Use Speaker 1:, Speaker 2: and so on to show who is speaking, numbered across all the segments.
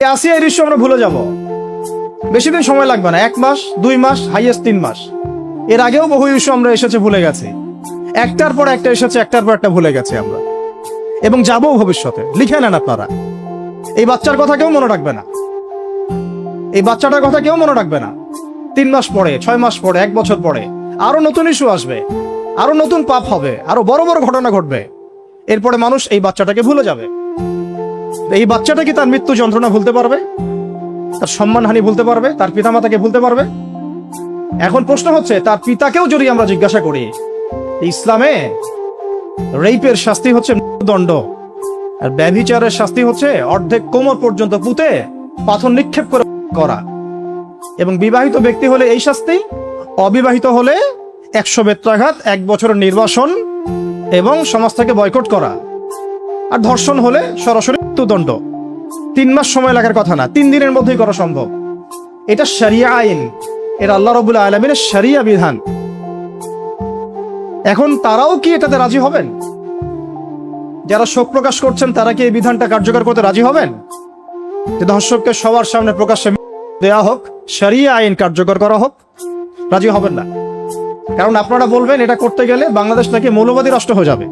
Speaker 1: আসিয়া এই দৃশ্য আমরা ভুলে যাব, বেশি দিন সময় লাগবে না, 1 মাস 2 মাস হাইয়েস্ট 3 মাস। এর আগেও বহু ইস্যু আমরা এসেছে ভুলে গেছি, একটার পর একটা এসেছে, একটার পর একটা ভুলে গেছি আমরা, এবং যাবো ভবিষ্যতে। লিখে নেন আপনারা, এই বাচ্চার কথা কেউ মনে রাখবে না, এই বাচ্চাটার কথা কেউ মনে রাখবে না। 3 মাস পরে, 6 মাস পরে, 1 বছর পরে আরো নতুন ইস্যু আসবে, আরো নতুন পাপ হবে, আরো বড় বড় ঘটনা ঘটবে। এরপরে মানুষ এই বাচ্চাটাকে ভুলে যাবে। এই বাচ্চাটা কি তার মৃত্যু যন্ত্রণা ভুলতে পারবে? তার সম্মানহানি ভুলতে পারবে? তার পিতামাতাকে ভুলতে পারবে? এখন প্রশ্ন হচ্ছে, তার পিতাকেও যদি আমরা জিজ্ঞাসা করি, ইসলামে রেপের শাস্তি হচ্ছে মৃত্যুদণ্ড, আর ব্যভিচারের শাস্তি হচ্ছে অর্ধেক কোমর পর্যন্ত পুঁতে পাথর নিক্ষেপ করে করা, এবং বিবাহিত ব্যক্তি হলে এই শাস্তি, অবিবাহিত হলে 100 বেত্রাঘাত, 1 বছরের নির্বাসন এবং সমাজ থেকে বয়কট করা, আর ধর্ষণ হলে সরাসরি মৃত্যুদণ্ড। 3 মাস সময় লাগার কথা না, 3 দিনের মধ্যেই করা সম্ভব। এটা শরিয়া আইন, এটা আল্লাহ রাব্বুল আলামিনের শরিয়া বিধান। এখন তারাও কি এটাতে রাজি হবেন? যারা শোক প্রকাশ করছেন তারা কি এই বিধানটা কার্যকর করতে রাজি হবেন? যে ধর্ষককে সবার সামনে প্রকাশ্যে দেয়া হোক, শরিয়া আইন কার্যকর করা হোক? রাজি হবেন না। কারণ আপনারা বলবেন এটা করতে গেলে বাংলাদেশ নাকি মৌলবাদী রাষ্ট্র হয়ে যাবে।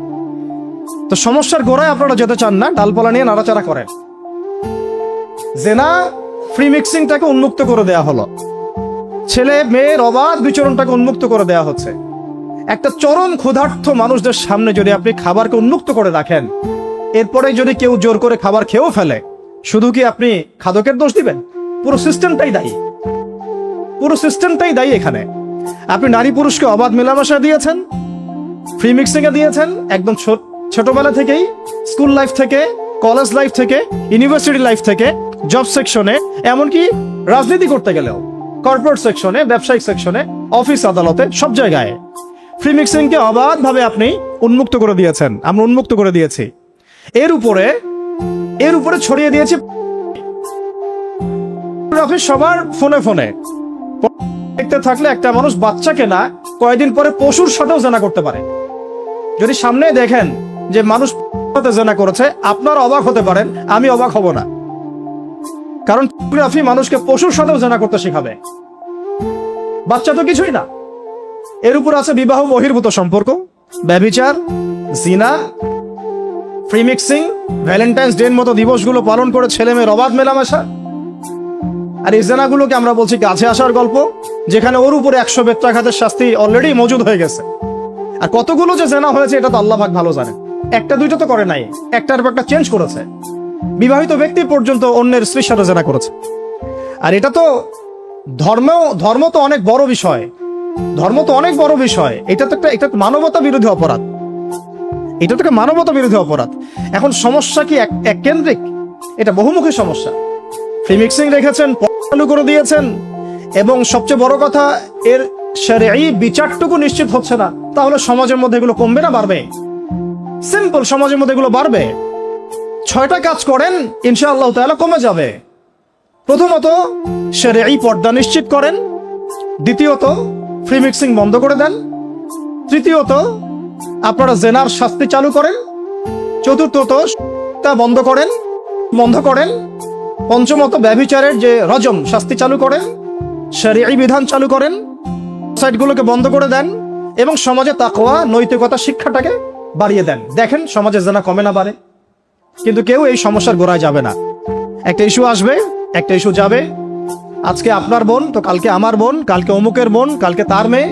Speaker 1: তো সমস্যার গোড়ায় আপনারা যেতে চান না, ডালপালা নিয়ে নাড়াচাড়া করেন। জেনা ফ্রি মিক্সিংটাকে উন্মুক্ত করে দেয়া হলো, ছেলে মেয়ের অবাধ বিচরণটাকে উন্মুক্ত করে দেয়া হচ্ছে। একটা চরম ক্ষুধার্ত মানুষদের সামনে যদি আপনি খাবারকে উন্মুক্ত করে রাখেন, এরপরে যদি কেউ জোর করে খাবার খেয়েও ফেলে, শুধু কি আপনি খাদকের দোষ দিবেন? পুরো সিস্টেমটাই দায়ী, পুরো সিস্টেমটাই দায়ী। এখানে আপনি নারী পুরুষকে অবাধ মেলামেশা দিয়েছেন, ফ্রি মিক্সিং এ দিয়েছেন, একদম ছোটবেলা থেকেই, স্কুল লাইফ থেকে, কলেজ লাইফ থেকে, ইউনিভার্সিটি লাইফ থেকে, জব সেকশনে, এমনকি রাজনীতি করতে গেলেও কর্পোরেট সেকশনে, ব্যবসায়িক সেকশনে, অফিস আদালতে, সব জায়গায় ফ্রি মিক্সিং কে অবাধ ভাবে আপনি উন্মুক্ত করে দিয়েছেন, আমরা উন্মুক্ত করে দিয়েছি। এর উপরে ছড়িয়ে দিয়েছি সবার ফোনে ফোনে। দেখতে থাকলে একটা মানুষ বাচ্চাকে না, কয়েকদিন পরে পশুর সাথেও জেনা করতে পারে। যদি সামনে দেখেন যে মানুষ সাথে জেনা করেছে, আপনারা অবাক হতে পারেন, আমি অবাক হব না। কারণ পর্নোগ্রাফি মানুষকে পশুর সাথেও জেনা করতে শেখাবে, বাচ্চা তো কিছুই না। এর উপর আছে বিবাহ বহির্ভূত সম্পর্ক, ব্যভিচার, জিনা, ফ্রি মিক্সিং, ভ্যালেন্টাইন্স ডে এর মতো দিবসগুলো পালন করে ছেলে মেয়ের অবাধ মেলামেশা। আর এই জেনাগুলোকে আমরা বলছি কাছে আসার গল্প, যেখানে ওর উপরে 100 বেত্রাঘাতের শাস্তি অলরেডি মজুদ হয়ে গেছে। আর কতগুলো যে জেনা হয়েছে এটা তো আল্লাহ পাক ভালো জানেন। একটা দুইটা তো করে নাই, একটার পর একটা চেঞ্জ করেছে। বিবাহিত ব্যক্তি পর্যন্ত অন্যের স্ত্রীর সাথে জেনা করেছে। আর এটা তো ধর্ম তো অনেক বড় বিষয়, ধর্ম তো অনেক বড় বিষয়। এটা মানবতা বিরোধী অপরাধ, এটা তো মানবতা বিরোধী অপরাধ। এখন সমস্যা কি এক কেন্দ্রিক? এটা বহুমুখী সমস্যা। ফ্রি মিক্সিং রেখেছেন, চালু করে দিয়েছেন, এবং সবচেয়ে বড় কথা, এর শরঈ বিচারটুকু নিশ্চিত হচ্ছে না। তাহলে সমাজের মধ্যে এগুলো কমবে না বাড়বে? সিম্পল, সমাজের মধ্যে এগুলো বাড়বে। 6টা কাজ করেন, ইনশাআল্লাহ তাআলা কমে যাবে। প্রথমত শরঈ পর্দা নিশ্চিত করেন, দ্বিতীয়ত ফ্রি মিক্সিং বন্ধ করে দেন, তৃতীয়ত আপনারা জেনার শাস্তি চালু করেন, চতুর্থত তা বন্ধ করেন, পঞ্চমত ব্যভিচারের যে রজম শাস্তি চালু করেন, শরঈ বিধান চালু করেন, সাইটগুলোকে বন্ধ করে দেন, এবং সমাজে তাকওয়া, নৈতিকতা শিক্ষাটাকে বাড়িয়ে দেন। দেখেন সমাজে জেনা কমে না বাড়ে। কিন্তু কেউ এই সমস্যার গোড়ায় যাবে না। একটা ইস্যু আসবে, একটা ইস্যু যাবে। আজকে আপনার বোন তো কালকে আমার বোন, কালকে অমুকের বোন, কালকে তার মেয়ে,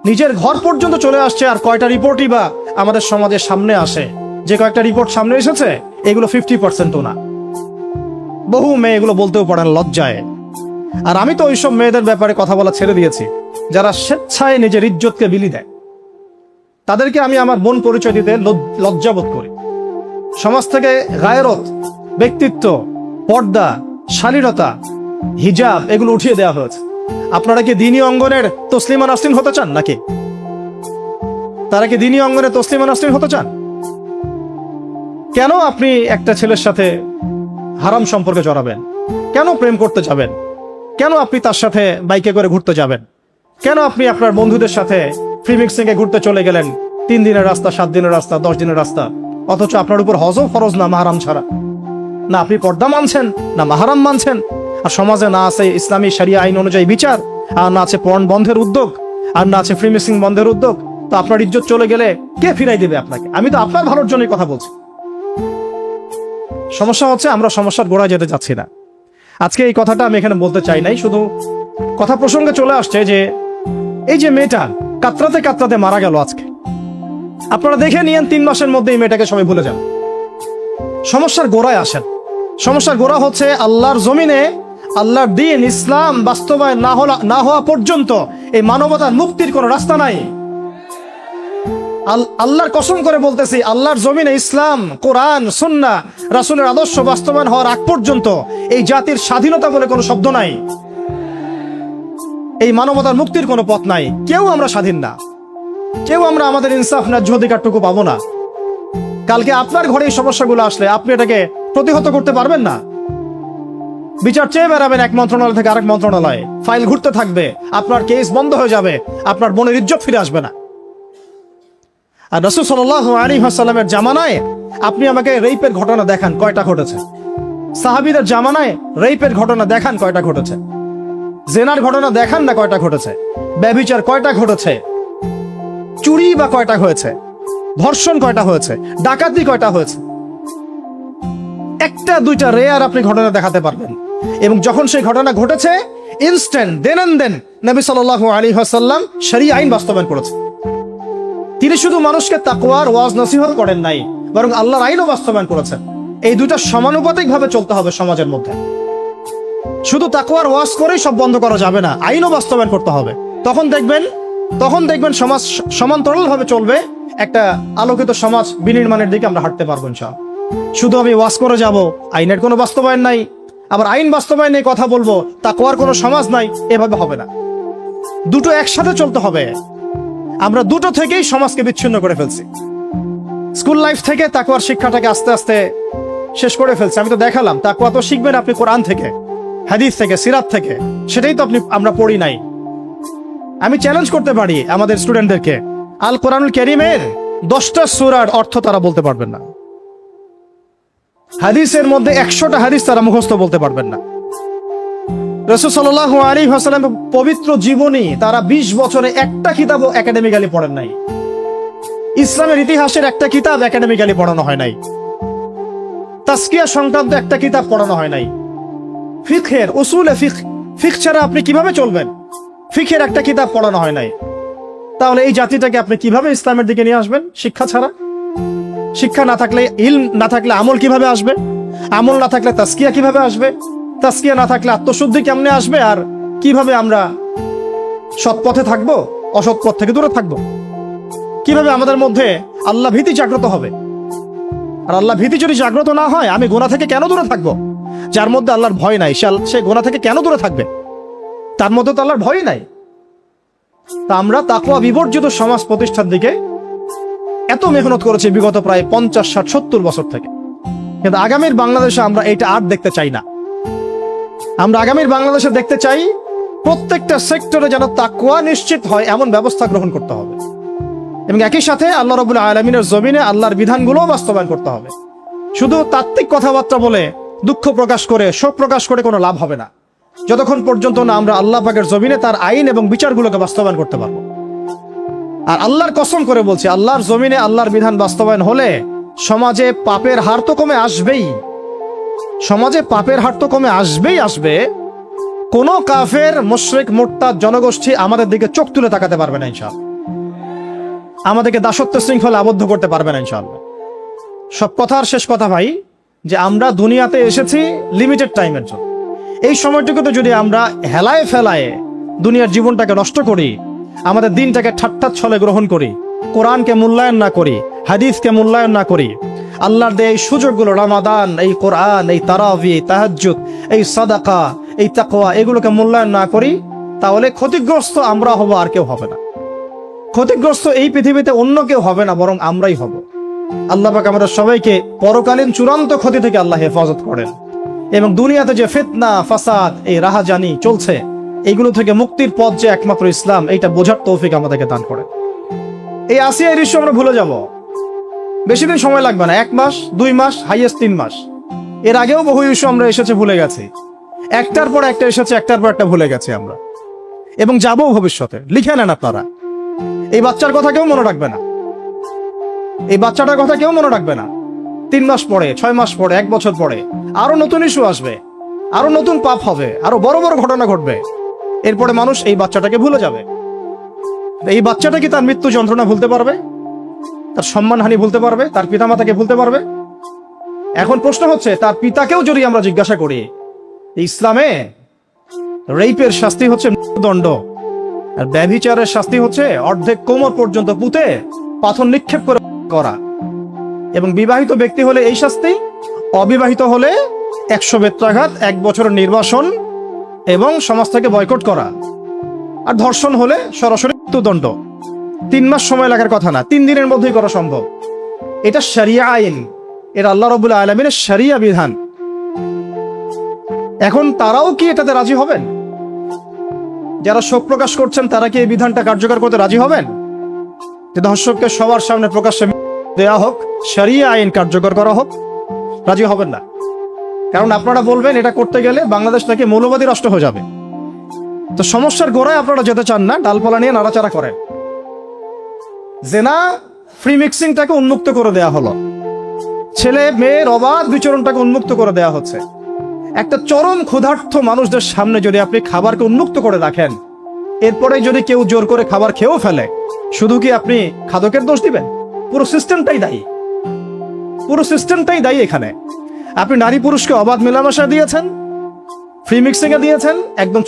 Speaker 1: নিজের ঘর পর্যন্ত চলে আসছে। আর কয়টা রিপোর্টই বা আমাদের সমাজের সামনে আসে? যে কয়েকটা রিপোর্ট সামনে এসেছে, এগুলো 50%ও না। বহু মেয়ে এগুলো বলতেও পারেন লজ্জায়। আর আমি তো ওইসব মেয়েদের ব্যাপারে কথা বলা ছেড়ে দিয়েছি, যারা স্বেচ্ছায় নিজের ইজ্জতকে বিলি দেয়। তাদেরকে আমি আমার বোন পরিচয় দিতে লজ্জাবোধ করি। সমাজ থেকে গায়রত, ব্যক্তিত্ব, পর্দা, শালীনতা, হিজাব এগুলো উঠিয়ে দেওয়া হয়েছে। আপনারা কি দ্বীনি অঙ্গনের তসলিমা নাসরিন হতে চান নাকি? তারা কি দ্বীনি অঙ্গনে তসলিমা নাসরিন হতে চান? কেন আপনি একটা ছেলের সাথে হারাম সম্পর্কে জড়াবেন? কেন প্রেম করতে যাবেন? কেন আপনি তার সাথে বাইকে করে ঘুরতে যাবেন? কেন আপনি আপনার বন্ধুদের সাথে ফ্রি মিক্সিং এ ঘুরতে চলে গেলেন? 3 দিনের রাস্তা, 7 দিনের রাস্তা, 10 দিনের রাস্তা, অথচ আপনার উপর হজও ফরজ না মাহরাম ছাড়া। না আপনি পর্দা মানছেন, না মাহারাম মানছেন, আর সমাজে না আছে ইসলামী শরিয়া আইন অনুযায়ী বিচার, আর না আছে পর্ন বন্ধের উদ্যোগ, আর না আছে ফ্রি মিক্সিং বন্ধের উদ্যোগ, তো আপনার ইজ্জত চলে গেলে কে ফিরাই দেবে আপনাকে? আমি তো আপনার ভালোর জন্যই কথা বলছি। সমস্যা হচ্ছে আমরা সমস্যার গোড়ায় যেতে যাচ্ছি না। আজকে এই কথাটা আমি এখানে বলতে চাই নাই, শুধু কথা প্রসঙ্গে চলে আসছে যে এই যে মেয়েটা কাতরাতে কাতরাতে মারা গেল আজকে, আপনারা দেখে নিয়েন 3 মাসের মধ্যে এই মেয়েটাকে সবাই ভুলে যান। সমস্যার গোড়ায় আসেন। সমস্যার গোড়া হচ্ছে আল্লাহর জমিনে আল্লাহর দ্বীন ইসলাম বাস্তবায়ন না হওয়া পর্যন্ত এই মানবতার মুক্তির কোনো রাস্তা নাই। আল্লাহর কসম করে বলতেছি, আল্লাহর জমিনে ইসলাম, কোরআন, সুন্নাহ, রাসূলের আদর্শ বাস্তবায়ন হওয়ার আগ পর্যন্ত এই জাতির স্বাধীনতা বলে কোনো শব্দ নাই, এই মানবতার মুক্তির কোনো পথ নাই। কেউ আমরা স্বাধীন না, কেউ আমরা আমাদের ইনসাফ ন্যায্য অধিকারটুকু পাবো না। কালকে আপনার ঘরে এই সমস্যাগুলো আসলে আপনি এটাকে প্রতিহত করতে পারবেন না। বিচার চেয়ে বেড়াবেন এক মন্ত্রণালয় থেকে আরেক মন্ত্রণালয়ে, ফাইল ঘুরতে থাকবে, আপনার কেস বন্ধ হয়ে যাবে, আপনার বোনের ইজ্জত ফিরে আসবে না। আর রাসূল সাল্লাল্লাহু আলাইহি ওয়াসাল্লামের জামানায় আপনি আমাকে রেপের ঘটনা দেখান কয়টা ঘটেছে? সাহাবীদের জামানায় রেপের ঘটনা দেখান কয়টা ঘটেছে? জেনার ঘটনা দেখান না কয়টা ঘটেছে? ব্যভিচার কয়টা ঘটেছে? চুরি বা কয়টা হয়েছে? ধর্ষণ কয়টা হয়েছে? ডাকাতি কয়টা হয়েছে? একটা দুইটা রেয়ার আপনি ঘটনা দেখাতে পারবেন। এবং যখন সেই ঘটনা ঘটেছে ইনস্ট্যান্ট দেন এন্ড দেন নবী সাল্লাল্লাহু আলাইহি ওয়াসাল্লাম শরীয়ত আইন বাস্তবায়ন করেছে। তিনি শুধু মানুষকে তাকওয়ার ওয়াজ নসিহত করেন নাই, বরং আল্লাহর আইনও বাস্তবায়ন করেছেন। এই দুটো সমানুপাতিক ভাবে চলতে হবে সমাজের মধ্যে। শুধু তাকওয়ার ওয়াজ করেই সব বন্ধ করা যাবে না, আইনও বাস্তবায়ন করতে হবে। তখন দেখবেন সমাজ সমান্তরাল ভাবে চলবে, একটা আলোকিত সমাজ বিনির্মাণের দিকে আমরা হাঁটতে পারবো ইনশাআল্লাহ। শুধু আমি ওয়াজ করে যাব, আইনের কোনো বাস্তবায়ন নাই, আবার আইন বাস্তবায়নে কথা বলবো, তাকওয়ার কোনো সমাজ নাই, এভাবে হবে না। দুটো একসাথে চলতে হবে। আমরা দুটো থেকেই সমাজকে বিচ্ছিন্ন করে ফেলছি। স্কুল লাইফ থেকে তাকওয়ার শিক্ষাটাকে আস্তে আস্তে শেষ করে ফেলছি। আমি তো দেখালাম তাকওয়া তো শিখবেন আপনি কোরআন থেকে, হাদিস থেকে, সিরাত থেকে, সেটাই তো আমরা পড়ি নাই। আমি চ্যালেঞ্জ করতে পারি আমাদের স্টুডেন্টদেরকে, আল কোরআনুল কারীমের 10টা সূরার অর্থ তারা বলতে পারবেন না, হাদিসের মধ্যে 100টা হাদিস তারা মুখস্থ বলতে পারবেন না। রাসূল সাল্লাল্লাহু আলাইহি ওয়াসাল্লামের পবিত্র জীবনী তারা 20 বছরে একটা কিতাবও একাডেমিক্যালি পড়েন নাই। ইসলামের ইতিহাসের একটা কিতাব একাডেমিক্যালি পড়ানো হয় নাই। তাসকিয়া সংক্রান্ত একটা কিতাব পড়ানো হয় নাই। ফিকহের উসুলে ফিকহ ছাড়া আপনি কিভাবে চলবেন? ফিকহের একটা কিতাব পড়ানো হয় নাই। তাহলে এই জাতিটাকে আপনি কিভাবে ইসলামের দিকে নিয়ে আসবেন? শিক্ষা ছাড়া। শিক্ষা না থাকলে, ইলম না থাকলে আমল কিভাবে আসবে? আমল না থাকলে তাসকিয়া কিভাবে আসবে? তাসকিয়া না থাকলে আত্মশুদ্ধি কেমনে আসবে? আর কিভাবে আমরা সৎ পথে থাকবো, অসৎ পথ থেকে দূরে থাকবো? কিভাবে আমাদের মধ্যে আল্লাহ ভীতি জাগ্রত হবে? আর আল্লাহ ভীতি যদি জাগ্রত না হয়, আমি গুনাহ থেকে কেন দূরে থাকবো? যার মধ্যে আল্লাহর ভয় নাই সে গুনাহ থেকে কেন দূরে থাকবে? তার মধ্যে তো আল্লাহর ভয় নাই। তা আমরা তাকওয়া বিবর্জিত সমাজ প্রতিষ্ঠার দিকে এত মেহনত করেছি বিগত প্রায় 50, 60, 70 বছর থেকে, কিন্তু আগামীর বাংলাদেশে আমরা এইটা আর দেখতে চাই না। আমরা আগামীর বাংলাদেশে দেখতে চাই প্রত্যেকটা সেক্টরে যেন তাকওয়া নিশ্চিত হয় এমন ব্যবস্থা গ্রহণ করতে হবে, এবং একই সাথে আল্লাহ রাব্বুল আলামিনের জমিনে আল্লাহর বিধানগুলোও বাস্তবায়ন করতে হবে। শুধু তাত্ত্বিক কথাবার্তা বলে, দুঃখ প্রকাশ করে, শোক প্রকাশ করে কোনো লাভ হবে না, যতক্ষণ পর্যন্ত না আমরা আল্লাহ পাকের জমিনে তার আইন এবং বিচারগুলোকে বাস্তবায়ন করতে পারবো। আর আল্লাহর কসম করে বলছি, আল্লাহর জমিনে আল্লাহর বিধান বাস্তবায়ন হলে সমাজে পাপের হার তো কমে আসবেই। সমাজে পাপের হার তো কমে আসবে। কোন কাফের, মুশরিক, মুরতাদ জনগোষ্ঠী আমাদের দিকে চোখ তুলে তাকাতে পারবে না ইনশাআল্লাহ। আমাদেরকে দাসত্ব শৃঙ্খলা আবদ্ধ করতে পারবে না ইনশাআল্লাহ। সব কথার শেষ কথা ভাই, যে আমরা দুনিয়াতে এসেছি লিমিটেড টাইমের জন্য। এই সময়টুকুতে যদি আমরা হেলায় ফেলায় দুনিয়ার জীবনটাকে নষ্ট করি, আমাদের দিনটাকে ঠাট্টা ছলে গ্রহণ করি, কোরআনকে মূল্যায়ন না করি, হাদিসকে মূল্যায়ন না করি, আল্লাহর দেয় এই সুযোগগুলো, রমাদান, এই কোরআন, এই তারাবি, এই তাহাজ্জুদ, এই সাদাকা, এই তাকওয়া, এগুলোকে মূল্যায়ন না করি, তাহলে ক্ষতিগ্রস্ত আমরা হব, আর কেউ হবে না। ক্ষতিগ্রস্ত এই পৃথিবীতে অন্য কেউ হবে না, বরং আমরাই হব। আল্লাহ পাক আমাদের সবাইকে পরকালীন চূড়ান্ত ক্ষতি থেকে আল্লাহ হেফাজত করেন, এবং দুনিয়াতে যে ফিতনা, ফাসাদ, এই রাহাজানি চলছে, এইগুলো থেকে মুক্তির পথ যে একমাত্র ইসলাম, এইটা বোঝার তৌফিক আমাদেরকে দান করেন। এই আসিয়ার ইস্যু আমরা ভুলে যাব, বেশি দিন সময় লাগবে না, 1 মাস, 2 মাস, হাইয়েস্ট 3 মাস। এর আগেও বহু ইস্যু আমরা এসেছে ভুলে গেছি, একটার পর একটা এসেছে, একটার পর একটা ভুলে গেছি আমরা, এবং যাবো ভবিষ্যতে। লিখে নেন আপনারা, এই বাচ্চার কথা কেউ মনে রাখবে না, এই বাচ্চাটার কথা কেউ মনে রাখবে না। 3 মাস পরে, 6 মাস পরে, 1 বছর পরে আরো নতুন ইস্যু আসবে, আরো নতুন পাপ হবে, আরো বড় বড় ঘটনা ঘটবে। এরপরে মানুষ এই বাচ্চাটাকে ভুলে যাবে। এই বাচ্চাটা কি তার মৃত্যু যন্ত্রণা ভুলতে পারবে? তার সম্মানহানি ভুলতে পারবে? তার পিতামাতাকে ভুলতে পারবে? এখন প্রশ্ন হচ্ছে, তার পিতাকেও যদি আমরা জিজ্ঞাসা করি, ইসলামে রেপের শাস্তি হচ্ছে মৃত্যুদণ্ড, আর ব্যভিচারের শাস্তি হচ্ছে অর্ধেক কোমর পর্যন্ত পুঁতে পাথর নিক্ষেপ করে করা, এবং বিবাহিত ব্যক্তি হলে এই শাস্তি, অবিবাহিত হলে 100 বেত্রাঘাত, 1 বছরের নির্বাসন এবং সমাজ থেকে বয়কট করা, আর ধর্ষণ হলে সরাসরি মৃত্যুদণ্ড। 3 মাস সময় লাগার কথা না, 3 দিনের মধ্যেই করা সম্ভব। এটা শরিয়া আইন, এটা আল্লাহ রাব্বুল আলামিনের শরিয়া বিধান। এখন তারাও কি এটাতে রাজি হবেন? যারা শোক প্রকাশ করছেন তারা কি এই বিধানটা কার্যকর করতে রাজি হবেন? যে ধর্ষককে সবার সামনে প্রকাশ্যে দেয়া হোক, শরিয়া আইন কার্যকর করা হোক? রাজি হবেন না। কারণ আপনারা বলবেন এটা করতে গেলে বাংলাদেশ নাকি মৌলবাদী রাষ্ট্র হয়ে যাবে। তো সমস্যার গোড়ায় আপনারা যেতে চান না, ডালপালা নিয়ে নাড়াচাড়া করেন। জেনা ফ্রি মিক্সিংটাকে উন্মুক্ত করে দেয়া হলো, ছেলে মেয়ের অবাধ বিচরণটাকে উন্মুক্ত করে দেয়া হচ্ছে। একটা চরম ক্ষুধার্ত মানুষদের সামনে যদি আপনি খাবারকে উন্মুক্ত করে রাখেন, এরপরে যদি কেউ জোর করে খাবার খেয়েও ফেলে, শুধু কি আপনি খাদকের দোষ দিবেন? পুরো সিস্টেমটাই দায়ী, পুরো সিস্টেমটাই দায়ী। এখানে আপনি নারী পুরুষকে অবাধ মেলামেশা দিয়েছেন, ফ্রি মিক্সিং এ দিয়েছেন, একদম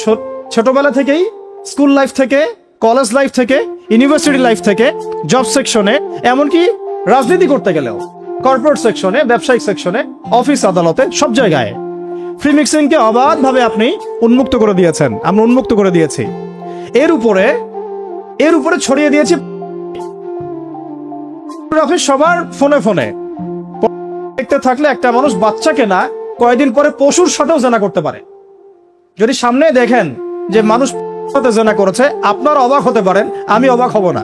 Speaker 1: ছোটবেলা থেকেই, স্কুল লাইফ থেকে, কলেজ লাইফ থেকে, ইউনিভার্সিটি লাইফ থেকে, জব সেকশনে, এমনকি রাজনীতি করতে গেলেও কর্পোরেট সেকশনে, ব্যবসায়িক সেকশনে, অফিস আদালতে, সব জায়গায় ফ্রি মিক্সিং কে অবাধ ভাবে আপনি উন্মুক্ত করে দিয়েছেন, আমরা উন্মুক্ত করে দিয়েছি। এর উপরে ছড়িয়ে দিয়েছি সবার ফোনে ফোনে। দেখতে থাকলে একটা মানুষ বাচ্চাকে না, কয়েকদিন পরে পশুর সাথেও জেনা করতে পারে। যদি সামনে দেখেন যে মানুষ সাথে জেনা করেছে, আপনারা অবাক হতে পারেন, আমি অবাক হব না।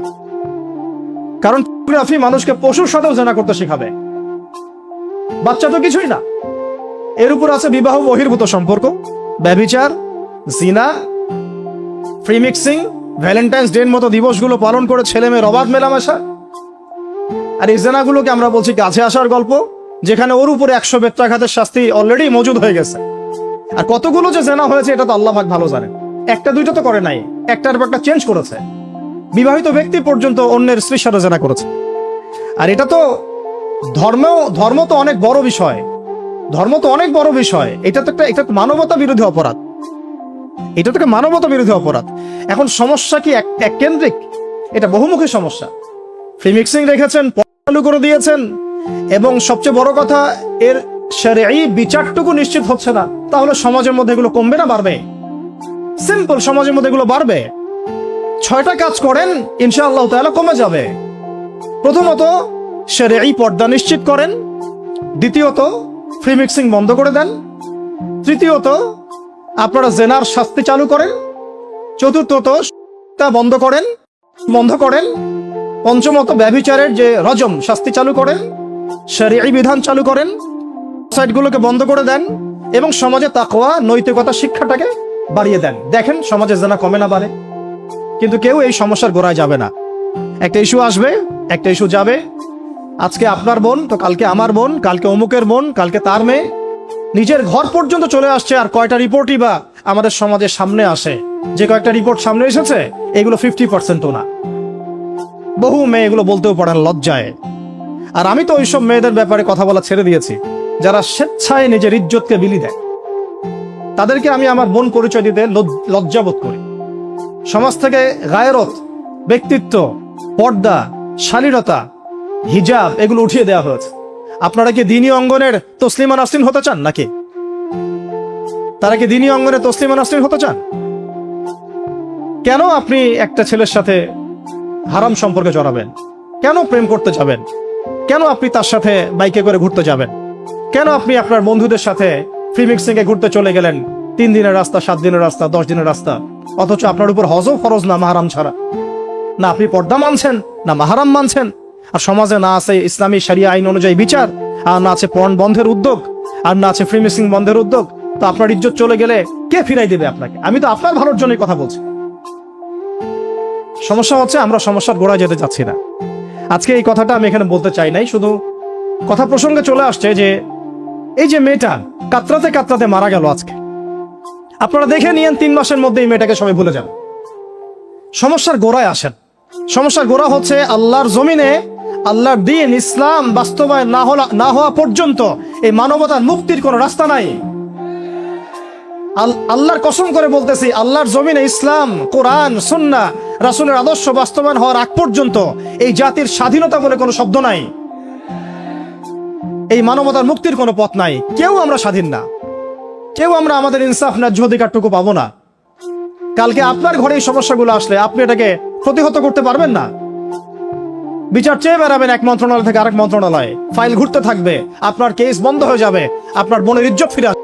Speaker 1: কারণ পর্নোগ্রাফি মানুষকে পশুর সাথেও জেনা করতে শেখাবে। বাচ্চা তো কিছুই না, এর উপর আছে বিবাহ বহির্ভূত সম্পর্ক, ব্যভিচার, জিনা, ফ্রি মিক্সিং, ভ্যালেন্টাইন্স ডে মতো দিবসগুলো পালন করে ছেলে মেয়ের অবাধ মেলামেশা। আর এই জেনাগুলোকে আমরা বলছি কাছে আসার গল্প, যেখানে ওর উপরে 100 বেত্রাঘাতের শাস্তি অলরেডি মজুদ হয়ে গেছে। আর কতগুলো যে জেনা হয়েছে এটা তো আল্লাহ পাক ভালো জানেন। একটা দুইটা তো করে নাই, একটার পর একটা চেঞ্জ করেছে। বিবাহিত ব্যক্তি পর্যন্ত অন্যের স্ত্রীর সাথে জেনা করেছে। আর এটা তো ধর্ম তো অনেক বড় বিষয়, ধর্ম তো অনেক বড় বিষয়। এটা তো মানবতা বিরোধী অপরাধ, এটা তো মানবতা বিরোধী অপরাধ। এখন সমস্যা কি এক কেন্দ্রিক? এটা বহুমুখী সমস্যা। ফ্রি মিক্সিং রেখেছেন, চালু করে দিয়েছেন, এবং সবচেয়ে বড় কথা, এর শরঈ বিচারটুকু নিশ্চিত হচ্ছে না। তাহলে সমাজের মধ্যে এগুলো কমবে না বাড়বে? সিম্পল, সমাজের মধ্যে এগুলো বাড়বে। 6টা কাজ করেন, ইনশাআল্লাহ তাআলা কমে যাবে। প্রথমত শরঈ পর্দা নিশ্চিত করেন, দ্বিতীয়ত ফ্রি মিক্সিং বন্ধ করে দেন, তৃতীয়ত আপনারা জেনার শাস্তি চালু করেন, চতুর্থত তা বন্ধ করেন, পঞ্চমত ব্যভিচারের যে রজম শাস্তি চালু করেন, শরঈ বিধান চালু করেন, সাইটগুলোকে বন্ধ করে দেন, এবং সমাজে তাকওয়া, নৈতিকতা শিক্ষাটাকে বাড়িয়ে দেন। দেখেন সমাজে জেনা কমে না বাড়ে। কিন্তু কেউ এই সমস্যার গোড়ায় যাবে না। একটা ইস্যু আসবে, একটা ইস্যু যাবে। আজকে আপনার বোন তো কালকে আমার বোন, কালকে অমুকের বোন, কালকে তার মেয়ে, নিজের ঘর পর্যন্ত চলে আসছে। আর কয়টা রিপোর্টই বা আমাদের সমাজের সামনে আসে? যে কয়েকটা রিপোর্ট সামনে এসেছে, এগুলো 50%ও না। বহু মেয়ে এগুলো বলতেও পারে না লজ্জায়। আর আমি তো ওইসব মেয়েদের ব্যাপারে কথা বলা ছেড়ে দিয়েছি, যারা স্বেচ্ছায় নিজের ইজ্জতকে বিলি দেয়। তাদেরকে আমি আমার বোন পরিচয় দিতে লজ্জাবোধ করি। সমাজ থেকে গায়রত, ব্যক্তিত্ব, পর্দা, শালীনতা, হিজাব এগুলো উঠিয়ে দেওয়া হয়েছে। আপনারা কি দ্বীনি অঙ্গনের তসলিমা নাসরিন হতে চান নাকি? তারা কি দ্বীনি অঙ্গনে তসলিমা নাসরিন হতে চান? কেন আপনি একটা ছেলের সাথে হারাম সম্পর্কে জড়াবেন? কেন প্রেম করতে যাবেন? কেন আপনি তার সাথে বাইকে করে ঘুরতে যাবেন? কেন আপনি আপনার বন্ধুদের সাথে ফ্রি মিক্সিং এ ঘুরতে চলে গেলেন? 3 দিনের রাস্তা, 7 দিনের রাস্তা, 10 দিনের রাস্তা, অথচ আপনার উপর হজও ফরজ না মাহারাম ছাড়া। না আপনি পর্দা মানছেন, না মাহারাম মানছেন। আর সমাজে না আছে ইসলামী শরিয়া আইন অনুযায়ী বিচার, আর না আছে পর্ন বন্ধের উদ্যোগ, আর না আছে ফ্রি মিসিং বন্ধের উদ্যোগ, তো আপনার ইজ্জত চলে গেলে কে ফিরাই দেবে আপনাকে? আমি তো আপনার ভালোর জন্যই কথা বলছি। সমস্যা হচ্ছে আমরা সমস্যার গোড়ায় যেতে চাচ্ছি না। আজকে এই কথাটা আমি এখানে বলতে চাই নাই, শুধু কথা প্রসঙ্গে চলে আসছে যে এই যে মেয়েটা কাতরাতে কাতরাতে মারা গেল আজকে, আপনারা দেখে নিয়েন 3 মাসের মধ্যে এই মেয়েটাকে সবাই ভুলে যান। সমস্যার গোড়ায় আসেন। সমস্যার গোড়া হচ্ছে আল্লাহর জমিনে আল্লাহর দ্বীন ইসলাম বাস্তবায়ন না হওয়া পর্যন্ত এই মানবতার মুক্তির কোনো রাস্তা নাই। আল্লাহর কসম করে বলতেছি, আল্লাহর জমিনে ইসলাম, কোরআন, সুন্নাহ, রাসূলের আদর্শ বাস্তবায়ন হওয়ার আগ পর্যন্ত এই জাতির স্বাধীনতা বলে কোনো শব্দ নাই, এই মানবতার মুক্তির কোনো পথ নাই। কেউ আমরা স্বাধীন না, কেউ আমরা আমাদের ইনসাফ ন্যায্য অধিকারটুকু পাবো না। কালকে আপনার ঘরে এই সমস্যাগুলো আসলে আপনি এটাকে প্রতিহত করতে পারবেন না। বিচার চেয়ে বেড়াবেন এক মন্ত্রণালয় থেকে আরেক মন্ত্রণালয়ে, ফাইল ঘুরতে থাকবে, আপনার কেস বন্ধ হয়ে যাবে, আপনার বোনের ইজ্জত ফিরে আসবে।